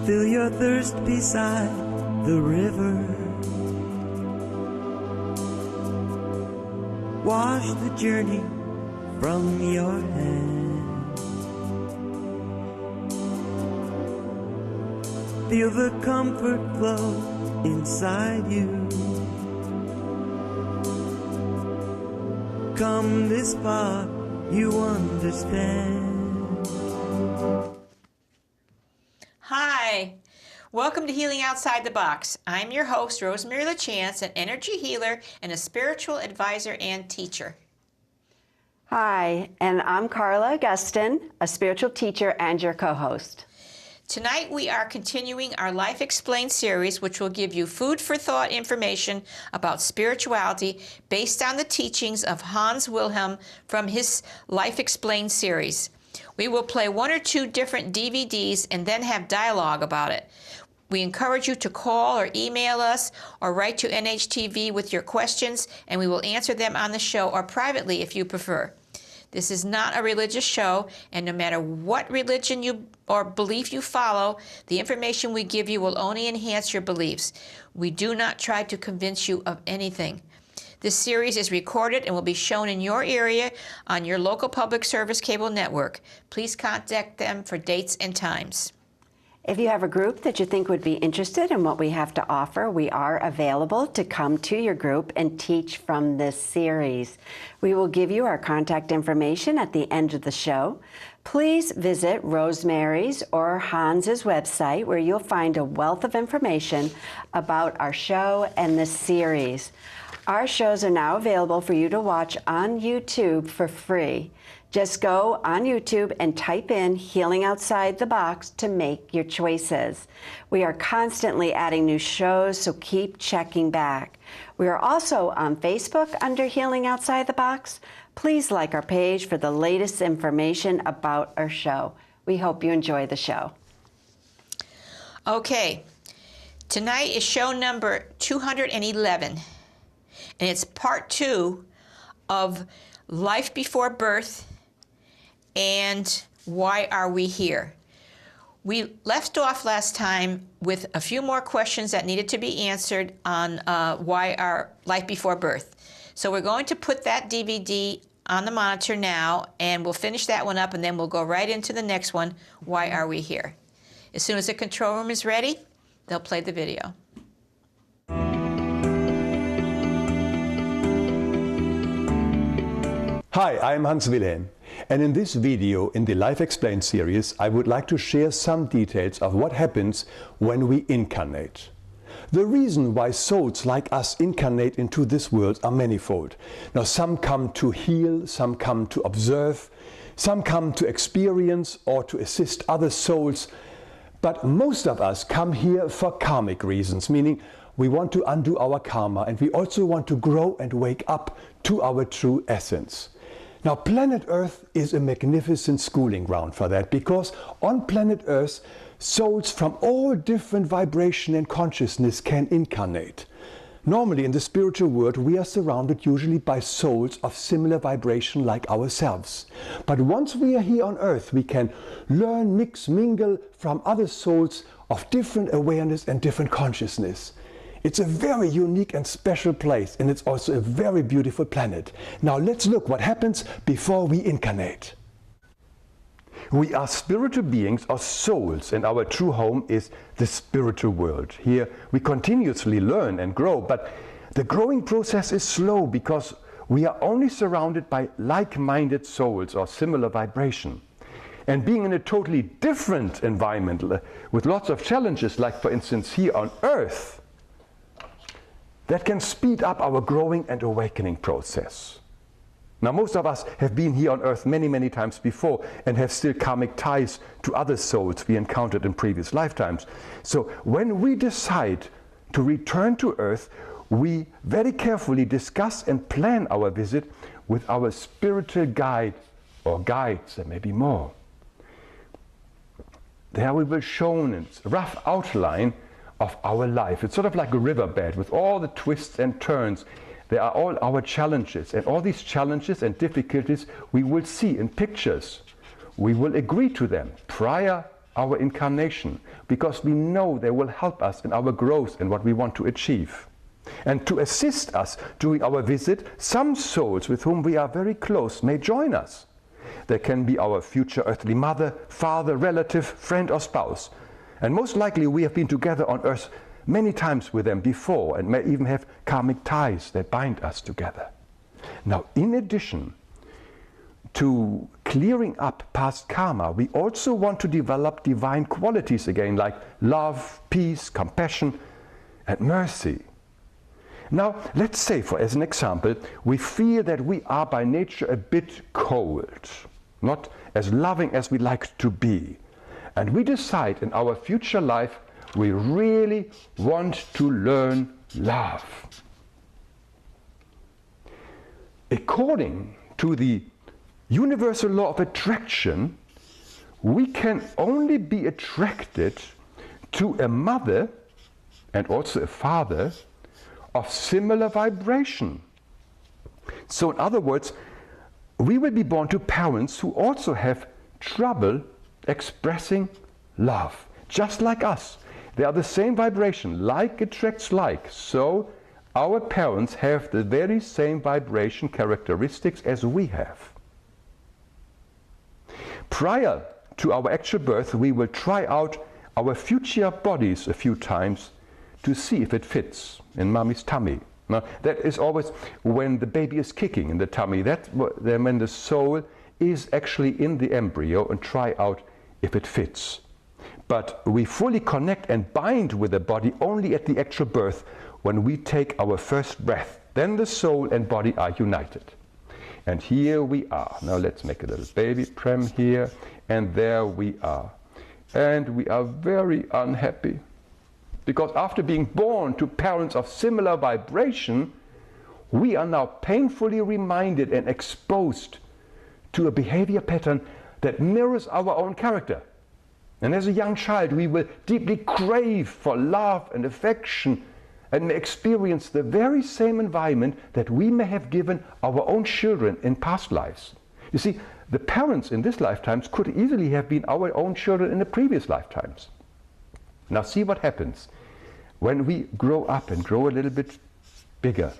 Fill your thirst beside the river. Wash the journey from your hands. Feel the comfort flow inside you. Come this far, you understand. Hi, welcome to Healing Outside the Box. I'm your host, Rosemary LaChance, an energy healer and a spiritual advisor and teacher. Hi, and I'm Carla Augustyn, a spiritual teacher and your co-host. Tonight we are continuing our Life Explained series, which will give you food for thought information about spirituality based on the teachings of Hans Wilhelm from his Life Explained series. We will play one or two different DVDs and then have dialogue about it. We encourage you to call or email us or write to NHTV with your questions, and we will answer them on the show or privately if you prefer. This is not a religious show, and no matter what religion you or belief you follow, the information we give you will only enhance your beliefs. We do not try to convince you of anything. This series is recorded and will be shown in your area on your local public service cable network. Please contact them for dates and times. If you have a group that you think would be interested in what we have to offer, we are available to come to your group and teach from this series. We will give you our contact information at the end of the show. Please visit Rosemary's or Hans's website, where you'll find a wealth of information about our show and this series. Our shows are now available for you to watch on YouTube for free. Just go on YouTube and type in Healing Outside the Box to make your choices. We are constantly adding new shows, so keep checking back. We are also on Facebook under Healing Outside the Box. Please like our page for the latest information about our show. We hope you enjoy the show. Okay, tonight is show number 211. And it's part 2 of Life Before Birth and Why Are We Here? We left off last time with a few more questions that needed to be answered on why our life before birth. So we're going to put that DVD on the monitor now, and we'll finish that one up, and then we'll go right into the next one, Why Are We Here? As soon as the control room is ready, they'll play the video. Hi, I'm Hans Wilhelm, and in this video in the Life Explained series I would like to share some details of what happens when we incarnate. The reason why souls like us incarnate into this world are manifold. Now, some come to heal, some come to observe, some come to experience or to assist other souls, but most of us come here for karmic reasons, meaning we want to undo our karma, and we also want to grow and wake up to our true essence. Now, planet Earth is a magnificent schooling ground for that, because on planet Earth, souls from all different vibration and consciousness can incarnate. Normally in the spiritual world, we are surrounded usually by souls of similar vibration like ourselves. But once we are here on Earth, we can learn, mix, mingle from other souls of different awareness and different consciousness. It's a very unique and special place, and it's also a very beautiful planet. Now let's look what happens before we incarnate. We are spiritual beings or souls, and our true home is the spiritual world. Here we continuously learn and grow, but the growing process is slow because we are only surrounded by like-minded souls or similar vibration. And being in a totally different environment with lots of challenges, like for instance here on Earth, that can speed up our growing and awakening process. Now, most of us have been here on Earth many, many times before and have still karmic ties to other souls we encountered in previous lifetimes. So when we decide to return to Earth, we very carefully discuss and plan our visit with our spiritual guide or guides, there may be more. There we will show in a rough outline of our life. It's sort of like a riverbed with all the twists and turns. There are all our challenges, and all these challenges and difficulties we will see in pictures. We will agree to them prior our incarnation, because we know they will help us in our growth and what we want to achieve. And to assist us during our visit, some souls with whom we are very close may join us. They can be our future earthly mother, father, relative, friend or spouse. And most likely we have been together on earth many times with them before and may even have karmic ties that bind us together. Now, in addition to clearing up past karma, we also want to develop divine qualities again, like love, peace, compassion, and mercy. Now, let's say, as an example, we feel that we are by nature a bit cold, not as loving as we like to be. And we decide in our future life we really want to learn love. According to the universal law of attraction, we can only be attracted to a mother and also a father of similar vibration. So in other words, we will be born to parents who also have trouble expressing love, just like us. They are the same vibration, like attracts like. So our parents have the very same vibration characteristics as we have. Prior to our actual birth, we will try out our future bodies a few times to see if it fits in mommy's tummy. Now, that is always when the baby is kicking in the tummy. That's when the soul is actually in the embryo and try out if it fits. But we fully connect and bind with the body only at the actual birth, when we take our first breath. Then the soul and body are united. And here we are. Now let's make a little baby pram here, and there we are. And we are very unhappy, because after being born to parents of similar vibration, we are now painfully reminded and exposed to a behavior pattern that mirrors our own character. And as a young child, we will deeply crave for love and affection, and may experience the very same environment that we may have given our own children in past lives. You see, the parents in this lifetimes could easily have been our own children in the previous lifetimes. Now see what happens when we grow up and grow a little bit bigger.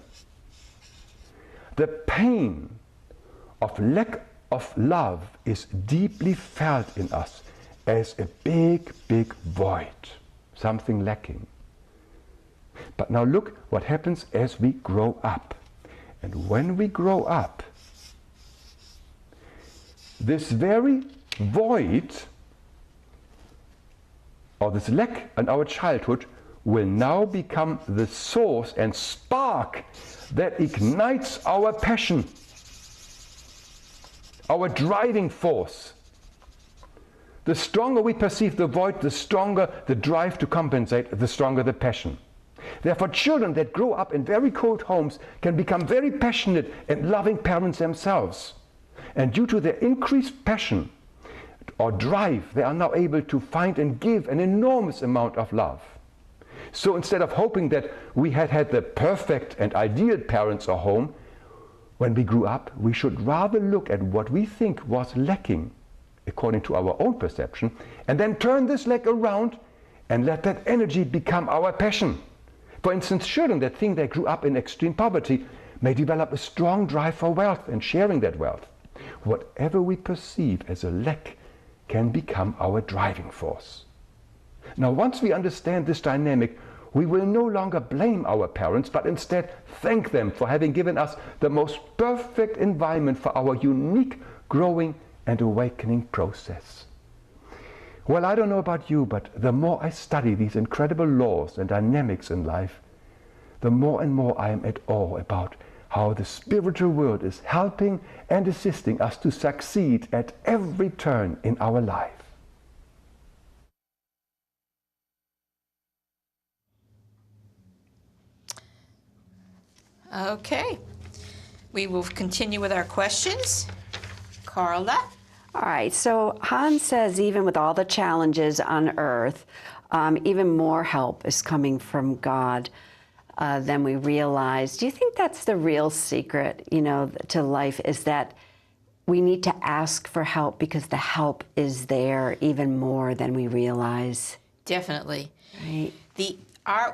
The pain of lack of love is deeply felt in us as a big, big void, something lacking. But now look what happens as we grow up. And when we grow up, this very void, or this lack in our childhood, will now become the source and spark that ignites our passion, our driving force. The stronger we perceive the void, the stronger the drive to compensate, the stronger the passion. Therefore, children that grow up in very cold homes can become very passionate and loving parents themselves. And due to their increased passion or drive, they are now able to find and give an enormous amount of love. So instead of hoping that we had the perfect and ideal parents or home, when we grew up, we should rather look at what we think was lacking according to our own perception, and then turn this lack around and let that energy become our passion. For instance, children that think they grew up in extreme poverty may develop a strong drive for wealth and sharing that wealth. Whatever we perceive as a lack can become our driving force. Now, once we understand this dynamic, we will no longer blame our parents, but instead thank them for having given us the most perfect environment for our unique growing and awakening process. Well, I don't know about you, but the more I study these incredible laws and dynamics in life, the more and more I am at awe about how the spiritual world is helping and assisting us to succeed at every turn in our life. Okay, we will continue with our questions. Carla? All right, so Hans says even with all the challenges on earth, even more help is coming from God than we realize. Do you think that's the real secret, to life, is that we need to ask for help because the help is there even more than we realize. Definitely. Right.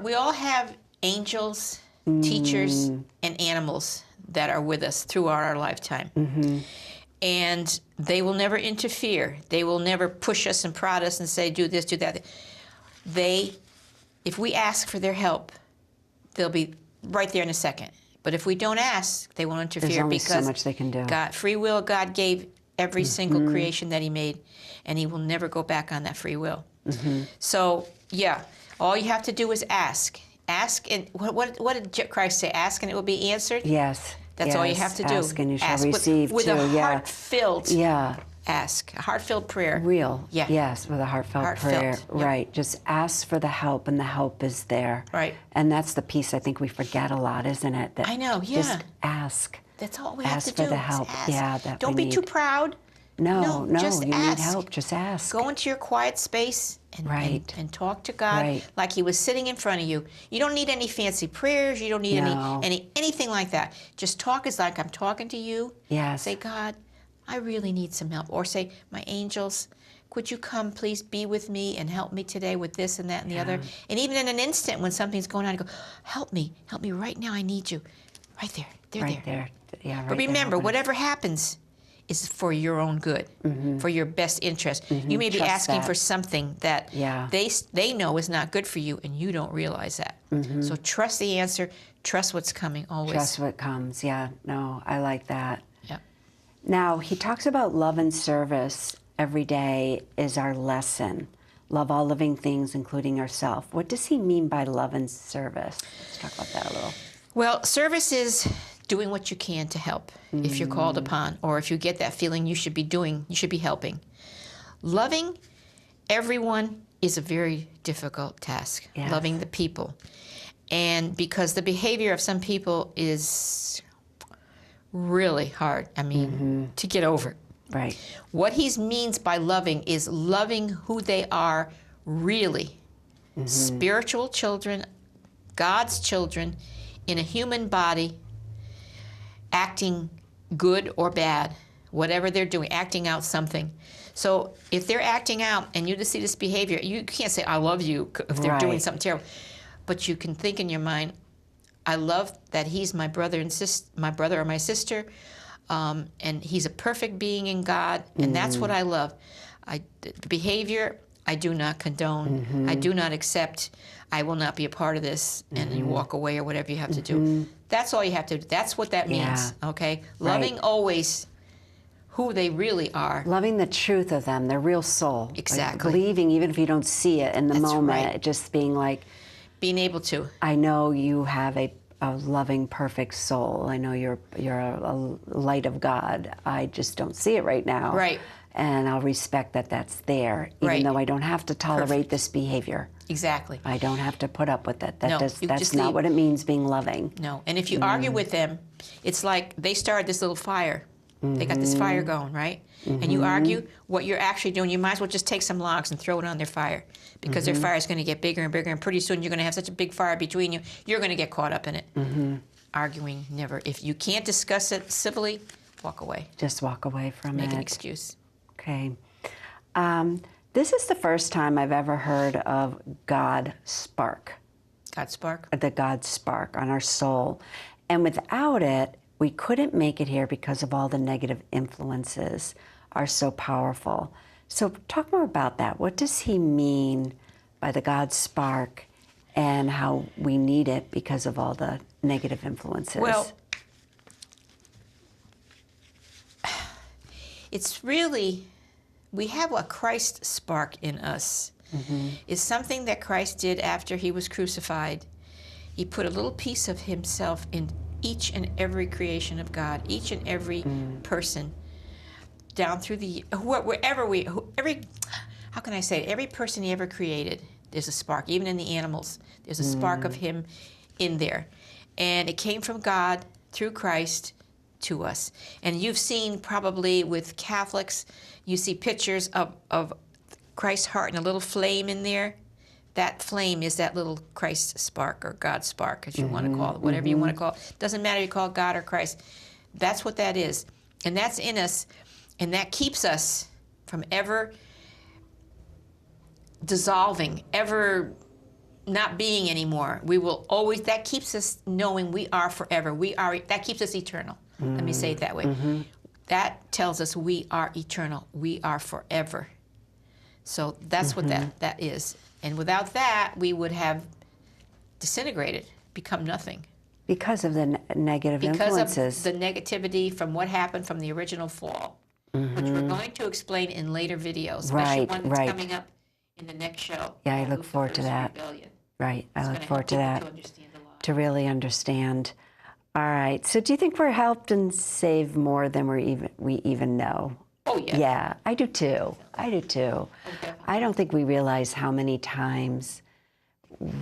We all have angels, teachers, and animals that are with us throughout our lifetime. And they will never interfere. They will never push us and prod us and say, do this, do that. If we ask for their help, they'll be right there in a second. But if we don't ask, they won't interfere. There's only because so much they can do. Free will, God gave every single creation that he made, and he will never go back on that free will. So, yeah, all you have to do is ask. Ask, and what did Christ say? Ask and it will be answered? Yes. That's all you have to do. Ask and you shall ask receive with too. a heart-filled ask, a heart-filled prayer. Real. Yeah. Yes, with a heartfelt prayer. Yep. Right. Just ask for the help, and the help is there. Right. And that's the piece I think we forget a lot, isn't it? That I know, yeah. Just ask. That's all we have to do. Ask for the help. Ask. Yeah, that Don't we be need. too proud. No, just you ask. need help. Just ask. Go into your quiet space and, Right. and talk to God Right. like he was sitting in front of you. You don't need any fancy prayers. You don't need No. anything like that. Just talk as like I'm talking to you. Yes. Say, God, I really need some help. Or say, my angels, could you come please be with me and help me today with this and that and the other? And even in an instant when something's going on, you go, help me right now, I need you. Right there, Right there. Yeah, right But there, remember, open it. whatever happens is for your own good, for your best interest. You may be Trust asking that. for something that they know is not good for you, and you don't realize that. So trust the answer. Trust what's coming always. Trust what comes. Yeah. No, I like that. Yeah. Now, he talks about love and service every day is our lesson. Love all living things, including ourselves. What does he mean by love and service? Let's talk about that a little. Well, service is doing what you can to help if you're called upon, or if you get that feeling you should be helping. Loving everyone is a very difficult task, Yes. loving the people. And because the behavior of some people is really hard, to get over. Right. What he means by loving is loving who they are really. Spiritual children, God's children, in a human body, acting good or bad, whatever they're doing, acting out something. So if they're acting out and you just see this behavior, you can't say, I love you, if they're doing Right. something terrible. But you can think in your mind, I love that he's my brother or my sister, and he's a perfect being in God, and that's what I love. The behavior, I do not condone. I do not accept. I will not be a part of this, and you walk away or whatever you have to do. That's all you have to do. That's what that means, okay? Loving always who they really are. Loving the truth of them, their real soul. Like Exactly. believing, even if you don't see it in the That's moment, right. just being like, Being able to. I know you have a loving, perfect soul. I know you're a light of God. I just don't see it right now. Right. And I'll respect that that's there, even Right. though I don't have to tolerate this behavior. Exactly. I don't have to put up with it. No, That's you just not leave. what it means being loving. No. And if you argue with them, it's like they started this little fire. They got this fire going, right? And you argue, what you're actually doing, you might as well just take some logs and throw it on their fire, because their fire is going to get bigger and bigger, and pretty soon you're going to have such a big fire between you, you're going to get caught up in it. Arguing, never. If you can't discuss it civilly, walk away. Just walk away from Make it. an excuse. Okay. This is the first time I've ever heard of God spark, God spark. the God spark on our soul. And without it, we couldn't make it here because of all the negative influences are so powerful. So talk more about that. What does he mean by the God spark and how we need it because of all the negative influences? Well, it's really, we have a Christ spark in us. It's something that Christ did after he was crucified. He put a little piece of himself in each and every creation of God, each and every person, down through the, how can I say it? Every person he ever created, there's a spark. Even in the animals, there's a spark of him in there. And it came from God through Christ to us. And you've seen probably with Catholics, you see pictures of Christ's heart and a little flame in there. That flame is that little Christ spark, or God spark, as you want to call it, whatever you want to call it. Doesn't matter if you call it God or Christ. That's what that is. And that's in us. And that keeps us from ever dissolving, ever not being anymore. We will always, that keeps us knowing we are forever. That keeps us eternal. Let me say it that way. That tells us we are eternal. We are forever. So that's what that is. And without that, we would have disintegrated, become nothing. Because of the negative influences. Because of the negativity from what happened from the original fall, which we're going to explain in later videos, especially one that's coming up in the next show. Yeah, I look forward to that. Rebellion. Right, I look forward to To that, understand a lot. to really understand. All right, so do you think we're helped and saved more than we even know? Oh, yeah. Yeah, I do too. I do too. Okay. I don't think we realize how many times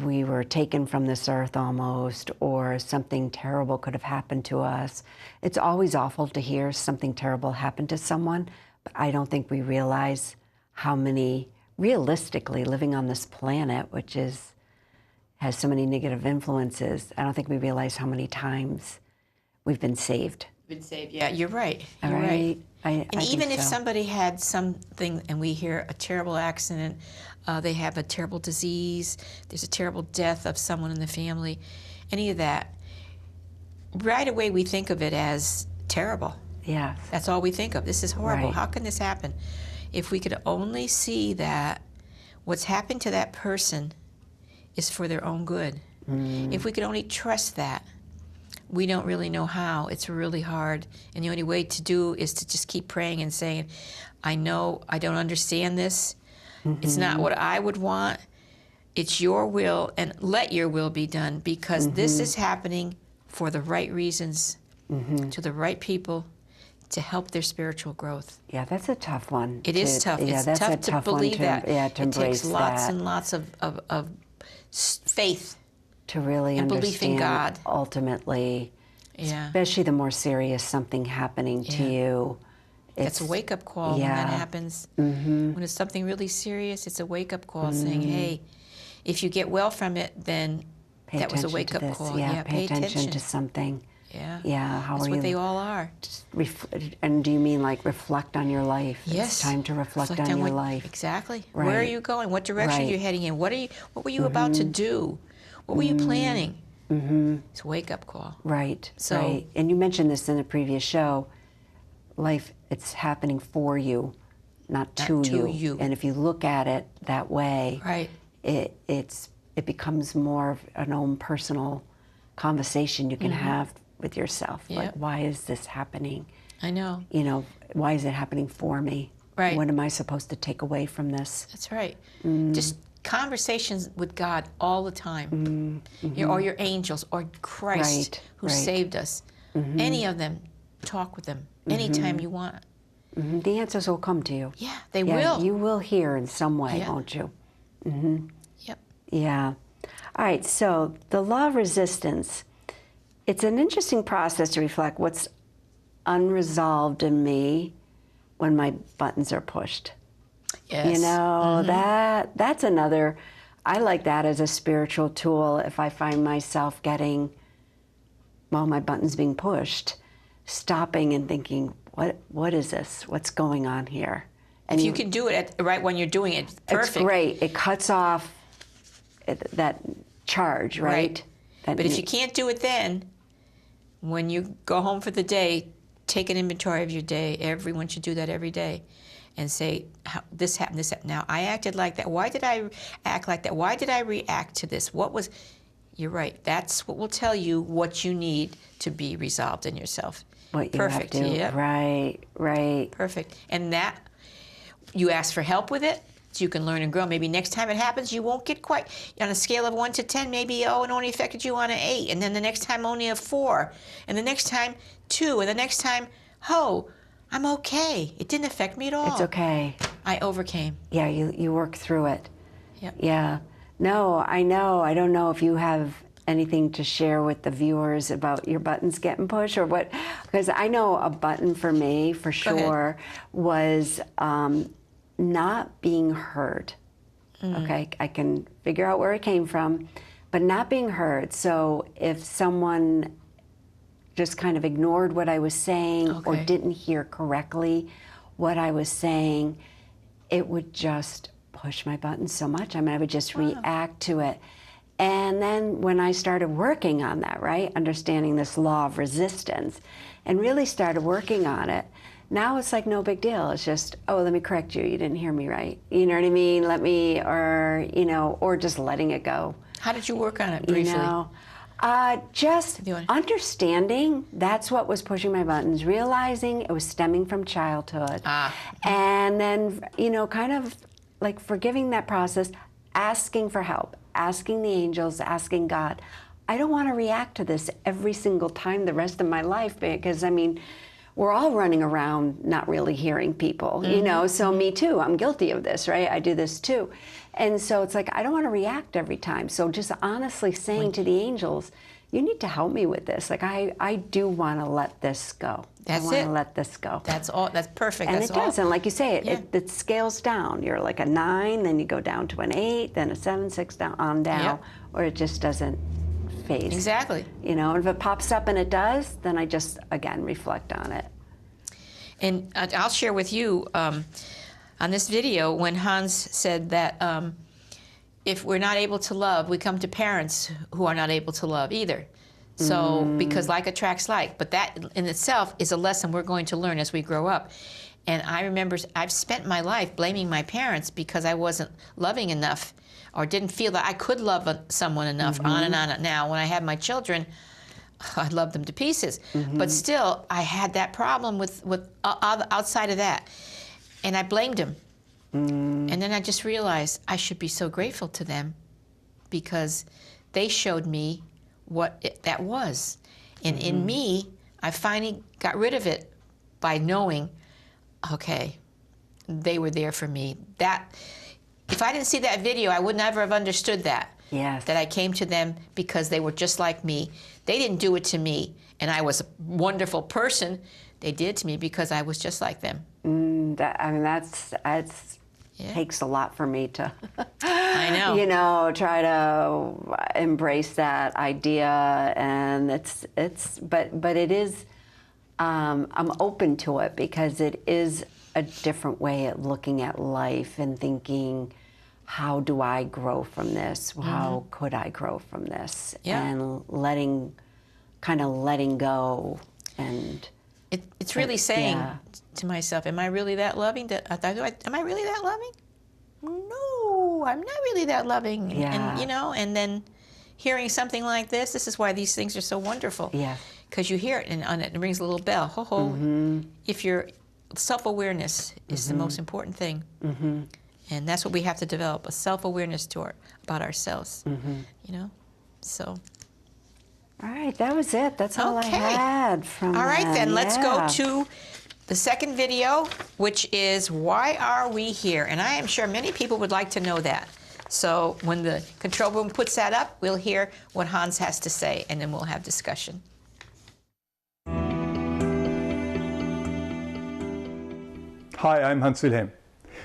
we were taken from this earth almost, or something terrible could have happened to us. It's always awful to hear something terrible happen to someone, but I don't think we realize how many, realistically, living on this planet, which has so many negative influences, I don't think we realize how many times we've been saved. Been saved. Yeah, you're right. All You're right. I And even think if so. somebody had something and we hear a terrible accident, they have a terrible disease, there's a terrible death of someone in the family, any of that, right away we think of it as terrible. Yes. That's all we think of. This is horrible. Right. How can this happen? If we could only see that what's happened to that person is for their own good. If we could only trust that. We don't really know how. It's really hard. And the only way to do is to just keep praying and saying, I know I don't understand this. It's not what I would want. It's your will, and let your will be done, because this is happening for the right reasons, to the right people, to help their spiritual growth. Yeah, that's a tough one. It is tough. Yeah, It's that's tough a to tough believe one that. to It embrace takes lots that. and lots of faith. To really and understand belief in God. Ultimately, Yeah. especially the more serious something happening to you. It's a wake-up call when that happens. When it's something really serious, it's a wake-up call saying, hey, if you get well from it, then Pay that was a attention to wake-up this. call. Yeah, pay attention attention to something. Yeah. Yeah, how That's are what you? they all are. And do you mean like reflect on your life? Yes. It's time to reflect on your life. Exactly. Where are Right. you going? What direction are you Right. heading in? What were you about to do? What were you planning? It's a wake-up call. Right, So- right. And you mentioned this in a previous show. Life, it's happening for you, not to you. And if you look at it that way, Right. it becomes more of an own personal conversation you can have with yourself. Yep. Like, why is this happening? I know. You know, why is it happening for me? Right. What am I supposed to take away from this? That's right. Just conversations with God all the time, or your angels, or Christ Right, who right. saved us. Any of them, talk with them anytime you want. The answers will come to you. Yeah, they Yeah, will. you will hear in some way, Yeah. won't you? Yep. Yeah. All right, so the law of resistance, it's an interesting process to reflect what's unresolved in me when my buttons are pushed. Yes. You know, that's another, I like that as a spiritual tool if I find myself getting, well, my buttons being pushed, stopping and thinking, what is this? What's going on here? And If you can do it right when you're doing it, perfect. it's great. It cuts off that charge, right? That But if you can't do it then, when you go home for the day, take an inventory of your day. Everyone should do that every day. And say, this happened, this happened. Now, I acted like that. Why did I act like that? Why did I react to this? You're right. That's what will tell you what you need to be resolved in yourself. what you Perfect. have to, Yep. right. Perfect. And that, you ask for help with it, so you can learn and grow. Maybe next time it happens, you won't get quite, on a scale of 1 to 10, maybe, it only affected you on an 8. And then the next time, only a 4. And the next time, 2. And the next time, I'm okay. It didn't affect me at all. It's okay. I overcame. Yeah, you work through it. Yep. Yeah. No, I know. I don't know if you have anything to share with the viewers about your buttons getting pushed or what, because I know a button for me, for sure, was not being heard. Okay, I can figure out where it came from, but not being heard. So if someone just kind of ignored what I was saying or Okay. didn't hear correctly, what I was saying, it would just push my buttons so much. I mean, I would just react to it. And then when I started working on that, right, understanding this law of resistance, and really started working on it, now it's like no big deal. It's just, oh, let me correct you. You didn't hear me right. You know what I mean? Let me, or, you know, or just letting it go. How did you work on it briefly? You know, just understanding that's what was pushing my buttons, realizing it was stemming from childhood. And then, you know, kind of like forgiving that process, asking for help, asking the angels, asking God. I don't want to react to this every single time the rest of my life, because, I mean, we're all running around not really hearing people, you know, so me too, I'm guilty of this, right? I do this too. And so it's like, I don't want to react every time. So just honestly saying to the angels, you need to help me with this. Like, I do want to let this go. That's I want it. to let this go. That's all. That's perfect. And that's it does. all. And like you say, Yeah. it scales down. You're like a 9, then you go down to an 8, then a 7, 6, down, on down, Yep. or it just doesn't phase. Exactly. You know, and if it pops up and it does, then I just, again, reflect on it. And I'll share with you on this video when Hans said that if we're not able to love, we come to parents who are not able to love either. So, because like attracts like, but that in itself is a lesson we're going to learn as we grow up. And I remember I've spent my life blaming my parents because I wasn't loving enough or didn't feel that I could love someone enough, on and on. Now, when I had my children, I loved them to pieces. But still, I had that problem with outside of that. And I blamed them. And then I just realized I should be so grateful to them because they showed me what that was. And in me, I finally got rid of it by knowing, okay, they were there for me. That, if I didn't see that video, I would never have understood that. Yes. That I came to them because they were just like me. They didn't do it to me, and I was a wonderful person. They did it to me because I was just like them. I mean, that's takes a lot for me to, I know. you know, try to embrace that idea, and but it is. I'm open to it because it is a different way of looking at life and thinking, how do I grow from this? How could I grow from this? Yeah. And kind of letting go. And it's really saying yeah. to myself, am I really that loving? Am I really that loving? No, I'm not really that loving. Yeah. And, you know, and then hearing something like this is why these things are so wonderful. Yeah. Because you hear it and it rings a little bell. Ho ho. If your self-awareness is the most important thing. And that's what we have to develop, a self-awareness about ourselves, you know? So. All right, that was it. That's all I had from All right, then, let's go yeah. to the second video, which is Why Are We Here? And I am sure many people would like to know that. So when the control room puts that up, we'll hear what Hans has to say, and then we'll have discussion. Hi, I'm Hans Wilhelm.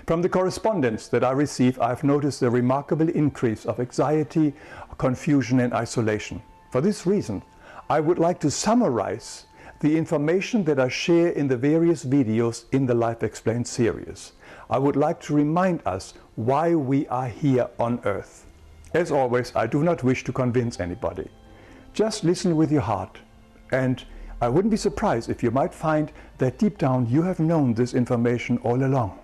From the correspondence that I receive, I've noticed a remarkable increase of anxiety, confusion and isolation. For this reason, I would like to summarize the information that I share in the various videos in the Life Explained series. I would like to remind us why we are here on earth. As always, I do not wish to convince anybody. Just listen with your heart, and I wouldn't be surprised if you might find that deep down you have known this information all along.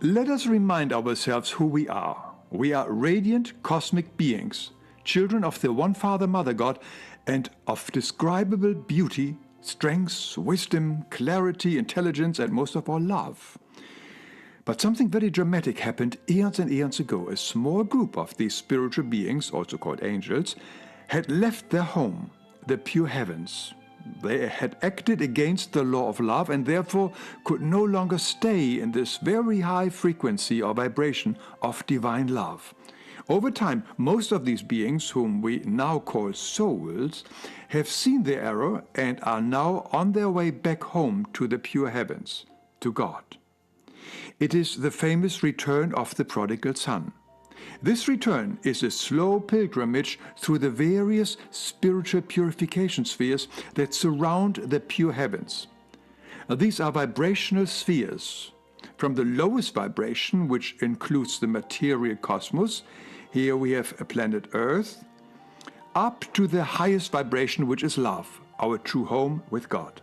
Let us remind ourselves who we are. We are radiant cosmic beings, children of the one Father, Mother God, and of describable beauty, strength, wisdom, clarity, intelligence, and most of all, love. But something very dramatic happened eons and eons ago. A small group of these spiritual beings, also called angels, had left their home, the pure heavens. They had acted against the law of love and therefore could no longer stay in this very high frequency or vibration of divine love. Over time, most of these beings, whom we now call souls, have seen their error and are now on their way back home to the pure heavens, to God. It is the famous return of the prodigal son. This return is a slow pilgrimage through the various spiritual purification spheres that surround the pure heavens. These are vibrational spheres. From the lowest vibration, which includes the material cosmos, here we have a planet Earth, up to the highest vibration, which is love, our true home with God.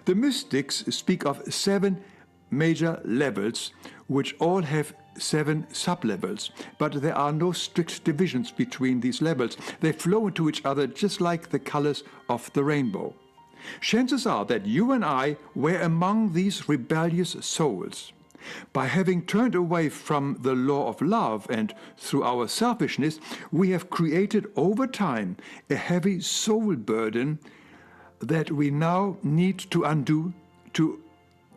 The mystics speak of 7 major levels, which all have 7 sub-levels, but there are no strict divisions between these levels. They flow into each other just like the colors of the rainbow. Chances are that you and I were among these rebellious souls. By having turned away from the law of love and through our selfishness, we have created over time a heavy soul burden that we now need to undo to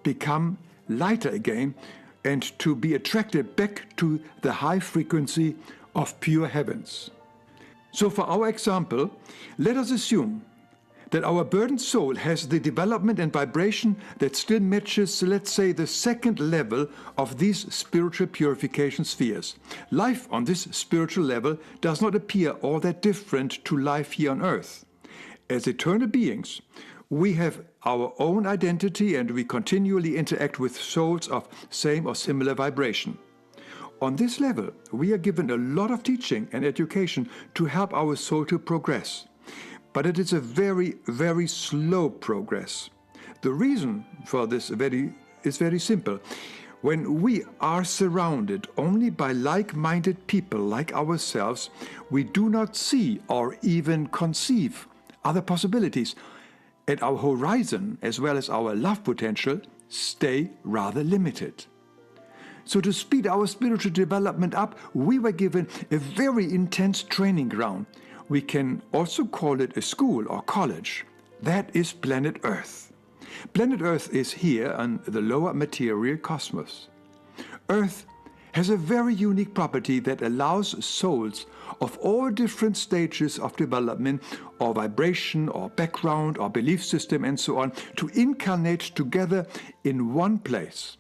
become lighter again and to be attracted back to the high frequency of pure heavens. So for our example, let us assume that our burdened soul has the development and vibration that still matches, let's say, the 2nd level of these spiritual purification spheres. Life on this spiritual level does not appear all that different to life here on earth. As eternal beings, we have our own identity and we continually interact with souls of same or similar vibration. On this level, we are given a lot of teaching and education to help our soul to progress. But it is a very, very slow progress. The reason for this is very simple. When we are surrounded only by like-minded people like ourselves, we do not see or even conceive other possibilities, and our horizon, as well as our love potential, stay rather limited. So to speed our spiritual development up, we were given a very intense training ground. We can also call it a school or college. That is planet Earth. Planet Earth is here on the lower material cosmos. Earth has a very unique property that allows souls of all different stages of development or vibration or background or belief system and so on to incarnate together in one place.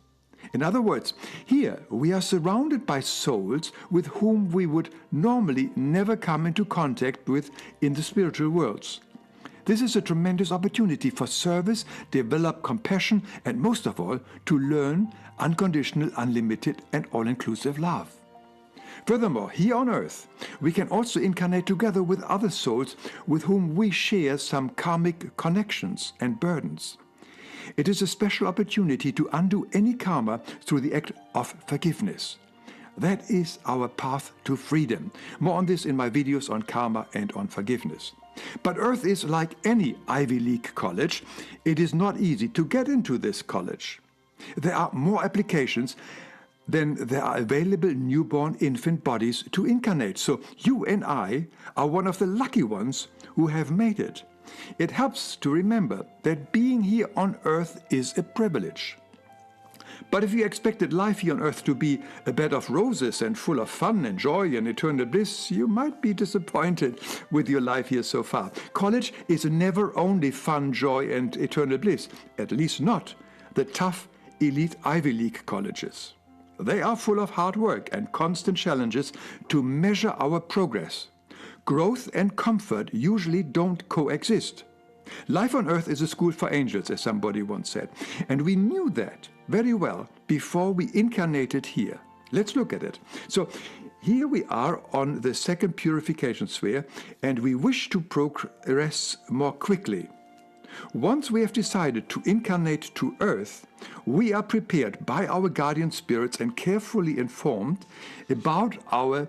In other words, here we are surrounded by souls with whom we would normally never come into contact with in the spiritual worlds. This is a tremendous opportunity for service, develop compassion, and most of all, to learn unconditional, unlimited, and all-inclusive love. Furthermore, here on Earth, we can also incarnate together with other souls with whom we share some karmic connections and burdens. It is a special opportunity to undo any karma through the act of forgiveness. That is our path to freedom. More on this in my videos on karma and on forgiveness. But Earth is like any Ivy League college. It is not easy to get into this college. There are more applications than there are available newborn infant bodies to incarnate. So you and I are one of the lucky ones who have made it. It helps to remember that being here on Earth is a privilege. But if you expected life here on Earth to be a bed of roses and full of fun and joy and eternal bliss, you might be disappointed with your life here so far. College is never only fun, joy, and eternal bliss, at least not the tough, elite Ivy League colleges. They are full of hard work and constant challenges to measure our progress. Growth and comfort usually don't coexist. Life on Earth is a school for angels, as somebody once said, and we knew that very well before we incarnated here. Let's look at it. So here we are on the 2nd purification sphere, and we wish to progress more quickly. Once we have decided to incarnate to Earth, we are prepared by our guardian spirits and carefully informed about our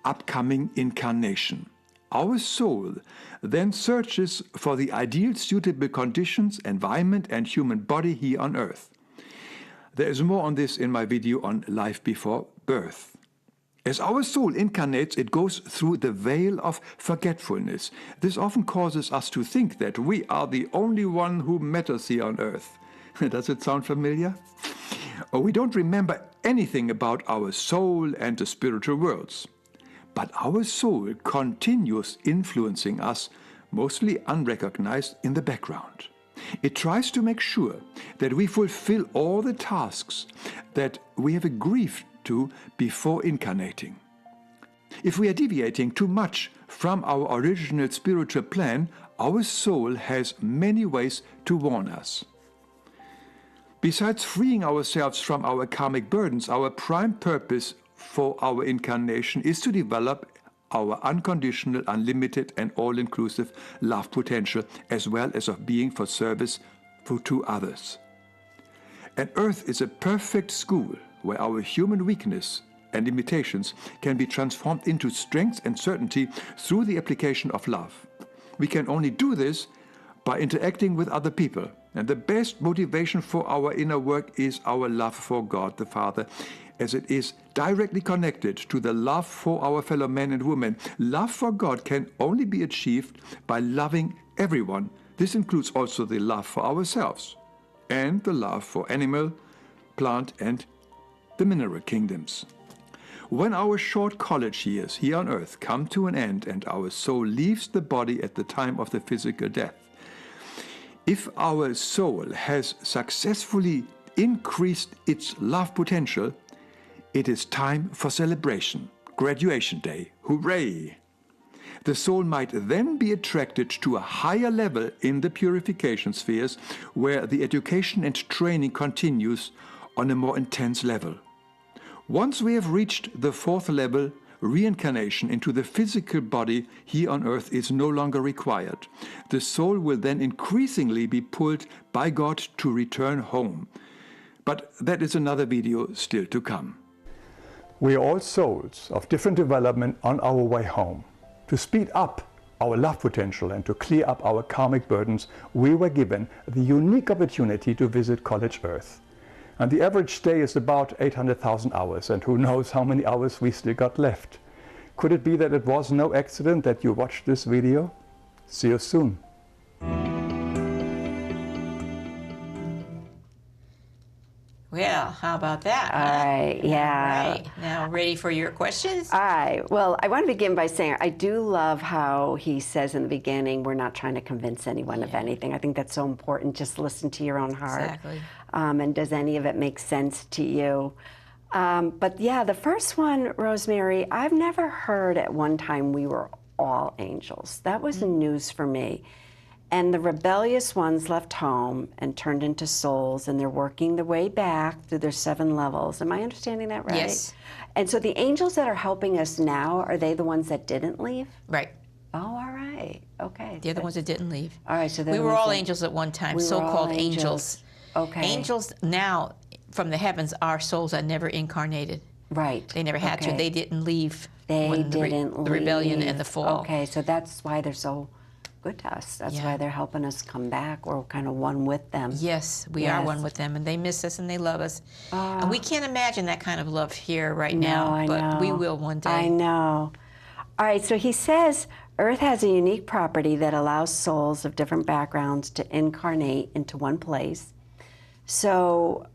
upcoming incarnation. Our soul then searches for the ideal suitable conditions, environment, and human body here on Earth. There is more on this in my video on life before birth. As our soul incarnates, it goes through the veil of forgetfulness. This often causes us to think that we are the only one who matters here on Earth. Does it sound familiar? Or we don't remember anything about our soul and the spiritual worlds. But our soul continues influencing us, mostly unrecognized, in the background. It tries to make sure that we fulfill all the tasks that we have agreed to before incarnating. If we are deviating too much from our original spiritual plan, our soul has many ways to warn us. Besides freeing ourselves from our karmic burdens, our prime purpose for our incarnation is to develop our unconditional, unlimited, and all-inclusive love potential, as well as of being for service to others. And Earth is a perfect school where our human weakness and limitations can be transformed into strength and certainty through the application of love. We can only do this by interacting with other people. And the best motivation for our inner work is our love for God the Father, as it is directly connected to the love for our fellow men and women. Love for God can only be achieved by loving everyone. This includes also the love for ourselves and the love for animal, plant, and the mineral kingdoms. When our short college years here on earth come to an end and our soul leaves the body at the time of the physical death, if our soul has successfully increased its love potential, it is time for celebration, graduation day, hooray! The soul might then be attracted to a higher level in the purification spheres, where the education and training continues on a more intense level. Once we have reached the fourth level, reincarnation into the physical body here on earth is no longer required. The soul will then increasingly be pulled by God to return home. But that is another video still to come. We are all souls of different development on our way home. To speed up our love potential and to clear up our karmic burdens, we were given the unique opportunity to visit College Earth. And the average stay is about 800,000 hours, and who knows how many hours we still got left. Could it be that it was no accident that you watched this video? See you soon. Well, how about that? All right, yeah. All right. Now, ready for your questions? All right. Well, I want to begin by saying I do love how he says in the beginning, we're not trying to convince anyone of anything. I think that's so important. Just listen to your own heart. Exactly. And does any of it make sense to you? But yeah, the first one, Rosemary, I've never heard at one time we were all angels. That was news for me. And the rebellious ones left home and turned into souls, and they're working their way back through their 7 levels. Am I understanding that right? Yes. And so the angels that are helping us now, are they the ones that didn't leave? Right. Oh, all right. Okay. They're the ones that didn't leave. All right. So we were all angels at one time, so-called angels. Okay. Angels now, from the heavens, are souls that never incarnated. Right. They never had to. They didn't leave. They when didn't the rebellion and the fall. Okay, so that's why they're so good to us. That's why they're helping us come back. We're kind of one with them. Yes, we are one with them, and they miss us and they love us. And we can't imagine that kind of love here right now, but we will one day. I know. All right, so he says Earth has a unique property that allows souls of different backgrounds to incarnate into one place. So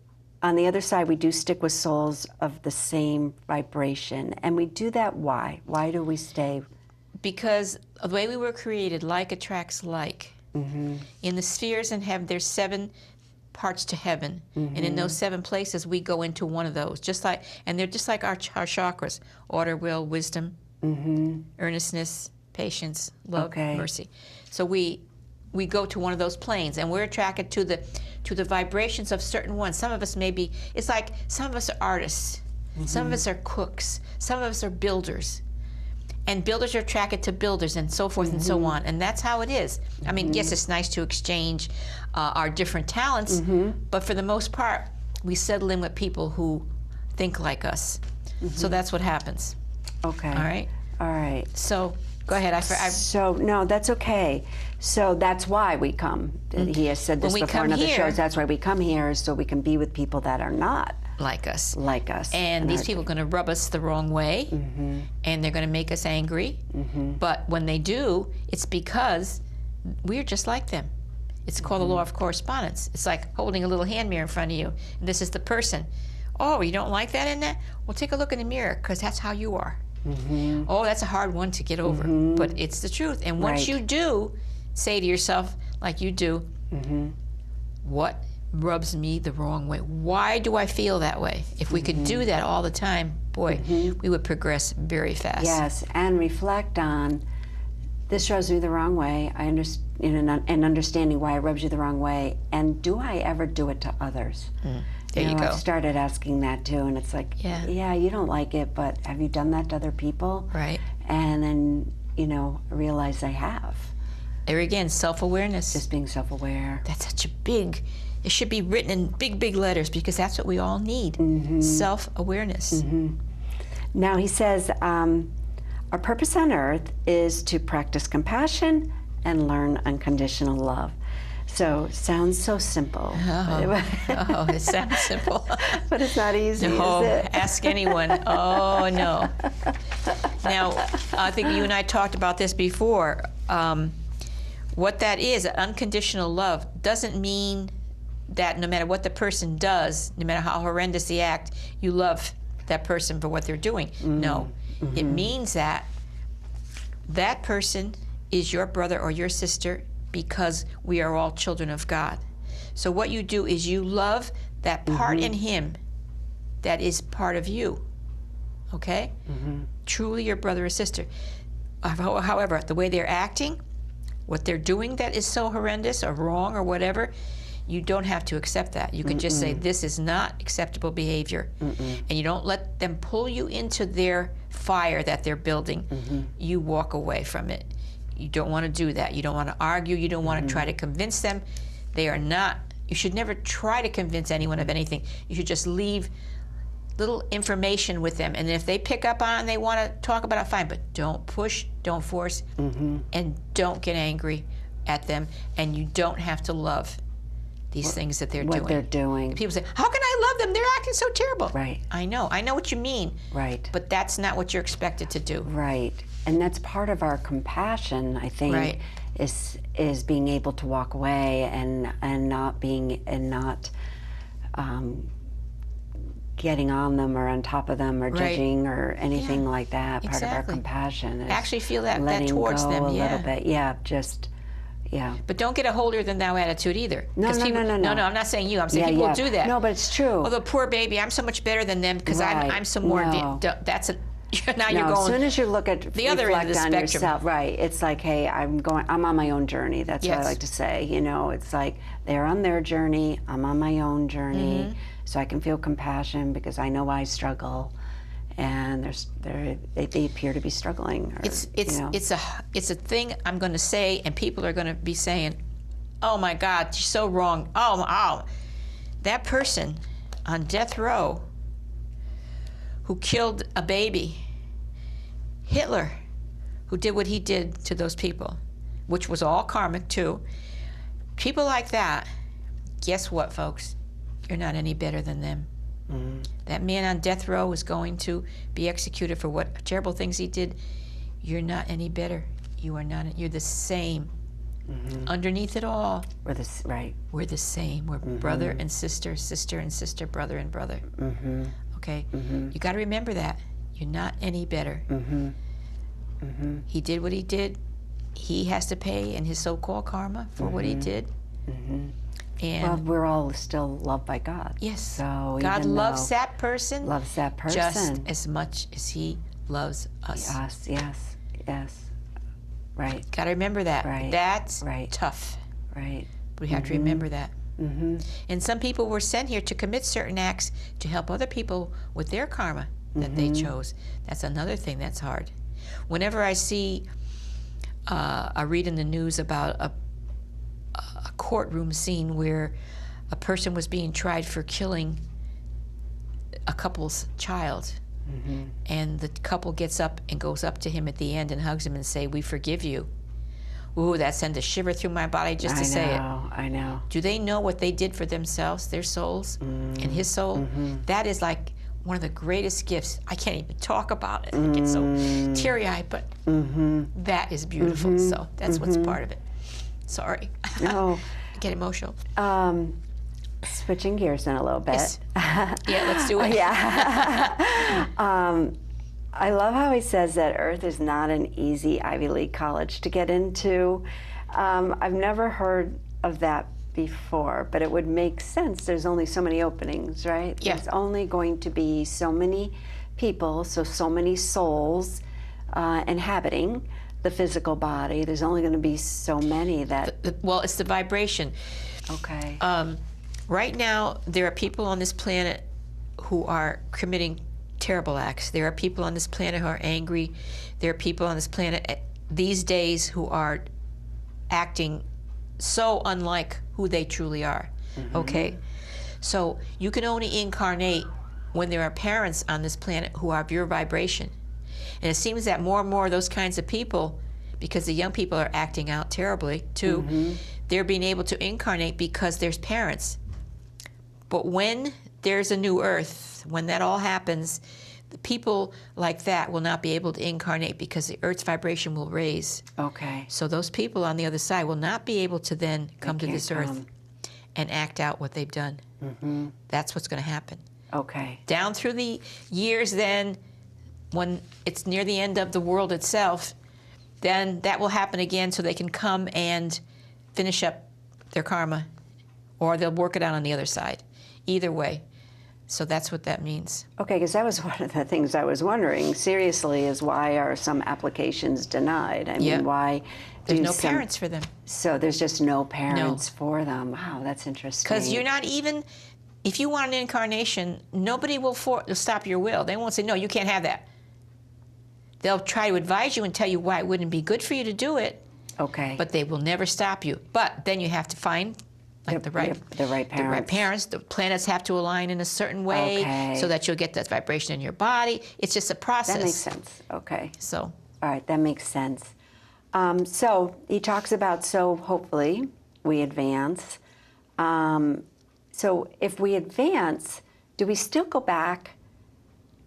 on the other side, we do stick with souls of the same vibration. And we do that why? Why do we stay? Because the way we were created, like attracts like. In the spheres in heaven, there's 7 parts to heaven. And in those 7 places, we go into one of those. And they're just like our chakras: order, will, wisdom, earnestness, patience, love, mercy. So we go to one of those planes, and we're attracted to the vibrations of certain ones. Some of us maybe, it's like some of us are artists, some of us are cooks, some of us are builders. And builders are attracted to builders, and so forth and so on. And that's how it is. I mean, yes, it's nice to exchange our different talents, but for the most part, we settle in with people who think like us. So that's what happens. Okay. All right? All right. So, go ahead. So, no, that's okay. So that's why we come. He has said this before in other shows. That's why we come here, so we can be with people that are not like us. Like us. And these people are going to rub us the wrong way, and they're going to make us angry. But when they do, it's because we're just like them. It's called the law of correspondence. It's like holding a little hand mirror in front of you, and this is the person. Oh, you don't like that in that? Well, take a look in the mirror, because that's how you are. Oh, that's a hard one to get over, but it's the truth. And once you do, say to yourself, like you do, what rubs me the wrong way? Why do I feel that way? If we could do that all the time, boy, we would progress very fast. Yes, and reflect on This rubs me the wrong way. I understand, and understanding why it rubs you the wrong way. And do I ever do it to others? There you go. I've started asking that too, and it's like, yeah, you don't like it, but have you done that to other people? Right. And then, I realize I have. There again, self-awareness. Just being self-aware. That's such a big, it should be written in big, big letters, because that's what we all need. Self-awareness. Now he says, our purpose on earth is to practice compassion and learn unconditional love. So, sounds so simple. Oh, it sounds simple. But it's not easy, No, is it? ask anyone. Oh, no. Now, I think you and I talked about this before. What that is, unconditional love, doesn't mean that no matter what the person does, no matter how horrendous the act, you love that person for what they're doing. No. It means that that person is your brother or your sister because we are all children of God. So what you do is you love that part in him that is part of you, okay? Truly your brother or sister. However, the way they're acting, what they're doing that is so horrendous or wrong or whatever, you don't have to accept that. You can just say, this is not acceptable behavior. And you don't let them pull you into their fire that they're building. You walk away from it. You don't want to do that. You don't want to argue. You don't want to try to convince them. They are not, you should never try to convince anyone of anything. You should just leave little information with them. And if they pick up on it and they want to talk about it, fine. But don't push, don't force, and don't get angry at them. And you don't have to love these things that they're doing. What they're doing. People say, how can I love them? They're acting so terrible. Right. I know what you mean. Right. But that's not what you're expected to do. Right. And that's part of our compassion, I think, is being able to walk away and not getting on them or on top of them or judging or anything like that. Part of our compassion is actually feel that towards letting them, go a little bit. Yeah, just. Yeah. But don't get a holier than thou attitude either. No, No, I'm not saying you. I'm saying people do that. No, but it's true. Oh, the poor baby, I'm so much better than them because I'm so more. That's a. Now you're going. As soon as you look at the other end of the spectrum, yourself, right? It's like, hey, I'm on my own journey. That's what I like to say. It's like they're on their journey. I'm on my own journey, so I can feel compassion because I know I struggle. And they appear to be struggling. Or, it's a thing I'm going to say, and people are going to be saying, "Oh my God, you're so wrong." Oh, that person on death row who killed a baby, Hitler, who did what he did to those people, which was all karmic too. People like that, guess what, folks? You're not any better than them. That man on death row is going to be executed for what terrible things he did. You're not any better. You are not. You're the same. Underneath it all, we're the same. We're brother and sister, sister and sister, brother and brother. Okay. You got to remember that. You're not any better. He did what he did. He has to pay in his so-called karma for what he did. And we're all still loved by God. Yes. So God loves that person. Loves that person just as much as He loves us. Yes. Right. Got to remember that. Right. That's tough. Right. We have to remember that. And some people were sent here to commit certain acts to help other people with their karma that they chose. That's another thing that's hard. Whenever I read in the news about a courtroom scene where a person was being tried for killing a couple's child, and the couple gets up and goes up to him at the end and hugs him and say, "We forgive you." Ooh, that sends a shiver through my body just to say it. I know. Do they know what they did for themselves, their souls, and his soul? That is like one of the greatest gifts. I can't even talk about it. I get so teary-eyed, but that is beautiful. So that's what's part of it. Sorry. No. I get emotional. Switching gears in a little bit. Yes. Yeah, let's do it. I love how he says that Earth is not an easy Ivy League college to get into. I've never heard of that before, but it would make sense. There's only so many openings, right? Yeah. There's only going to be so many people, so many souls inhabiting the physical body. There's only going to be so many that... Well, it's the vibration. Okay. Right now, there are people on this planet who are committing terrible acts. There are people on this planet who are angry. There are people on this planet these days who are acting so unlike who they truly are. Okay? So you can only incarnate when there are parents on this planet who are of your vibration. And it seems that more and more of those kinds of people, because the young people are acting out terribly too, they're being able to incarnate because there's parents. But when there's a new earth, when that all happens, the people like that will not be able to incarnate because the earth's vibration will raise. Okay. So those people on the other side will not be able to then come to this earth and act out what they've done. That's what's going to happen. Okay. Down through the years then, when it's near the end of the world itself, then that will happen again so they can come and finish up their karma, or they'll work it out on the other side. Either way. So that's what that means. Okay, because that was one of the things I was wondering, seriously, is why are some applications denied? I mean, why There's no parents for them. So there's just no parents for them. Wow, that's interesting. Because you're not even, if you want an incarnation, nobody will stop your will. They won't say, no, you can't have that. They'll try to advise you and tell you why it wouldn't be good for you to do it. Okay. But they will never stop you. But then you have to find the right parents. The planets have to align in a certain way so that you'll get that vibration in your body. It's just a process. That makes sense. Okay. So. All right, that makes sense. So he talks about, so hopefully we advance. So if we advance, do we still go back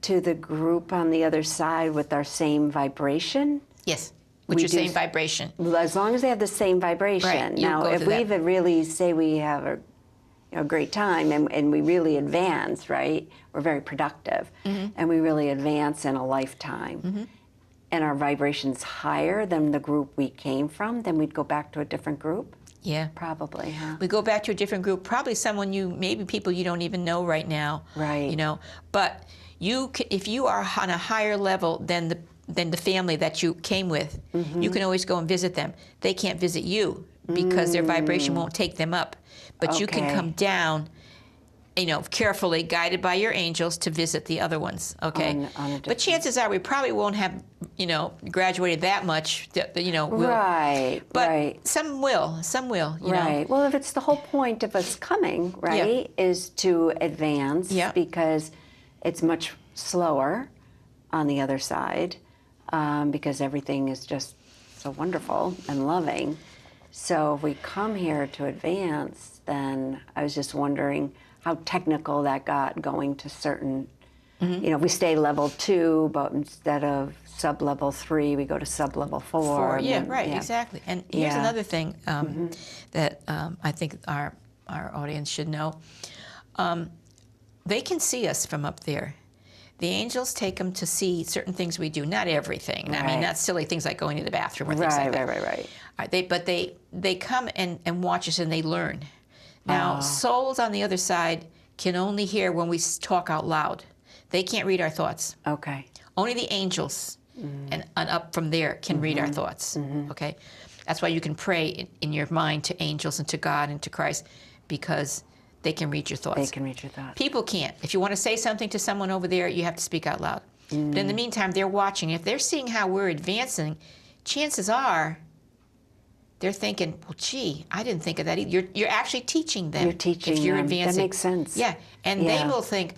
to the group on the other side with our same vibration? Yes. With your same vibration. As long as they have the same vibration. Right, now, if we really say we have a great time and we really advance, right? We're very productive, and we really advance in a lifetime, and our vibration's higher than the group we came from, then we'd go back to a different group? Yeah. Probably, huh? We go back to a different group, probably maybe people you don't even know right now. Right. You know, but if you are on a higher level than the family that you came with, you can always go and visit them. They can't visit you because their vibration won't take them up. But you can come down, you know, carefully, guided by your angels to visit the other ones, okay? But chances are we probably won't have, you know, graduated that much, you know. But some will, you know. Well, if it's the whole point of us coming, right, is to advance because it's much slower on the other side. Because everything is just so wonderful and loving. So if we come here to advance, then I was just wondering how technical that got going to certain, you know, we stay level 2, but instead of sub-level 3, we go to sub-level 4. Exactly. And here's another thing that I think our audience should know. They can see us from up there. The angels take them to see certain things we do, not everything. I mean, not silly things like going to the bathroom or things like that. Right. But they come and watch us and they learn. Now, souls on the other side can only hear when we talk out loud. They can't read our thoughts. Okay. Only the angels and up from there can read our thoughts. Okay. That's why you can pray in your mind to angels and to God and to Christ, because they can read your thoughts. They can read your thoughts. People can't. If you want to say something to someone over there, you have to speak out loud. But in the meantime, they're watching. If they're seeing how we're advancing, chances are they're thinking, well, gee, I didn't think of that either. You're actually teaching them. You're teaching if you're them. Advancing. That makes sense. Yeah. And they will think,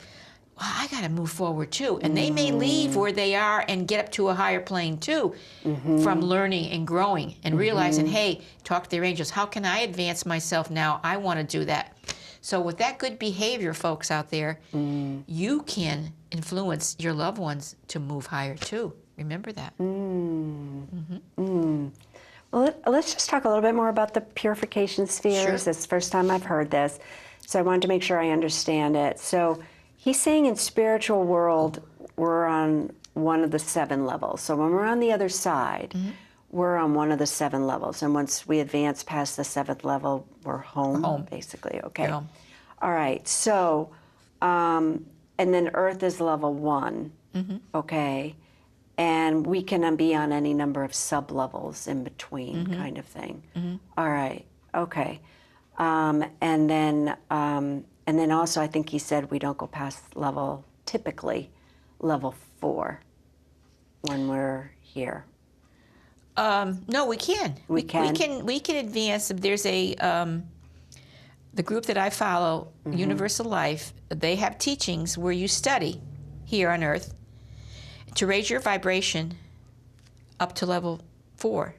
well, I got to move forward too. And they may leave where they are and get up to a higher plane too from learning and growing and realizing, hey, talk to their angels. How can I advance myself now? I want to do that. So with that good behavior, folks out there, you can influence your loved ones to move higher too. Remember that. Well, let's just talk a little bit more about the purification spheres. Sure. It's the first time I've heard this, so I wanted to make sure I understand it. So he's saying in spiritual world, we're on one of the 7 levels. So when we're on the other side, we're on one of the 7 levels. And once we advance past the 7th level, we're home. Basically. Okay. Home. All right. So, and then Earth is level 1. Okay. And we can be on any number of sub-levels in between, kind of thing. All right, okay. And then also I think he said we don't go past typically level 4 when we're here. No, we can. We can? We can advance. There's the group that I follow, Universal Life, they have teachings where you study here on Earth to raise your vibration up to level 4,